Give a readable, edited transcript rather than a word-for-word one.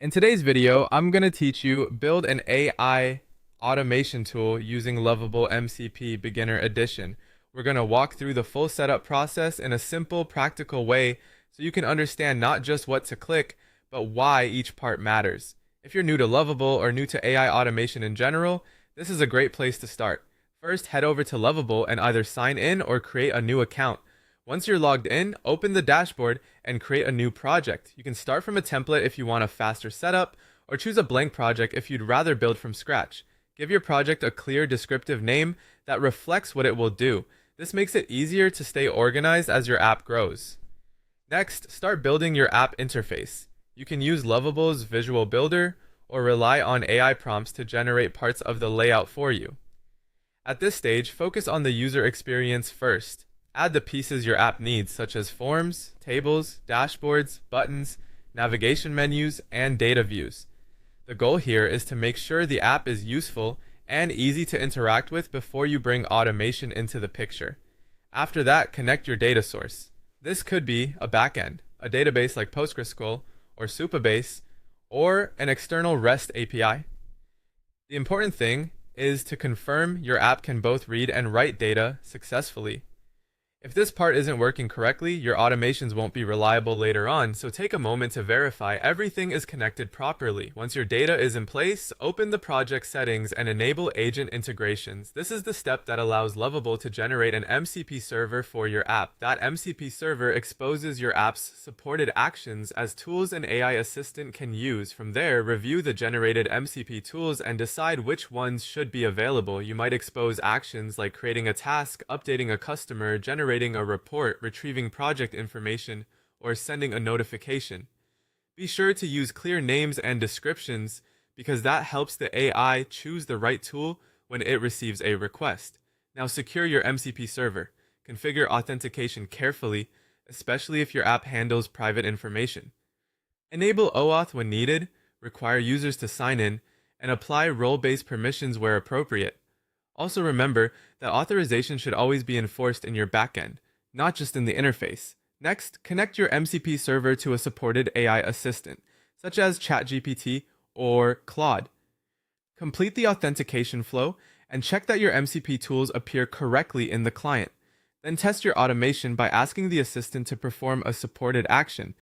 In today's video, I'm going to teach you build an AI automation tool using Lovable MCP Beginner Edition. We're going to walk through the full setup process in a simple, practical way so you can understand not just what to click, but why each part matters. If you're new to Lovable or new to AI automation in general, this is a great place to start. First, head over to Lovable and either sign in or create a new account. Once you're logged in, open the dashboard and create a new project. You can start from a template if you want a faster setup, or choose a blank project if you'd rather build from scratch. Give your project a clear, descriptive name that reflects what it will do. This makes it easier to stay organized as your app grows. Next, start building your app interface. You can use Lovable's Visual Builder or rely on AI prompts to generate parts of the layout for you. At this stage, focus on the user experience first. Add the pieces your app needs, such as forms, tables, dashboards, buttons, navigation menus, and data views. The goal here is to make sure the app is useful and easy to interact with before you bring automation into the picture. After that, connect your data source. This could be a backend, a database like PostgreSQL or Supabase, or an external REST API. The important thing is to confirm your app can both read and write data successfully. If this part isn't working correctly, your automations won't be reliable later on, so take a moment to verify everything is connected properly. Once your data is in place, open the project settings and enable agent integrations. This is the step that allows Lovable to generate an MCP server for your app. That MCP server exposes your app's supported actions as tools an AI assistant can use. From there, review the generated MCP tools and decide which ones should be available. You might expose actions like creating a task, updating a customer, generating a report, retrieving project information, or sending a notification. Be sure to use clear names and descriptions because that helps the AI choose the right tool when it receives a request. Now secure your MCP server. Configure authentication carefully, especially if your app handles private information. Enable OAuth when needed, require users to sign in, and apply role-based permissions where appropriate. Also remember that authorization should always be enforced in your backend, not just in the interface. Next, connect your MCP server to a supported AI assistant, such as ChatGPT or Claude. Complete the authentication flow and check that your MCP tools appear correctly in the client. Then test your automation by asking the assistant to perform a supported action.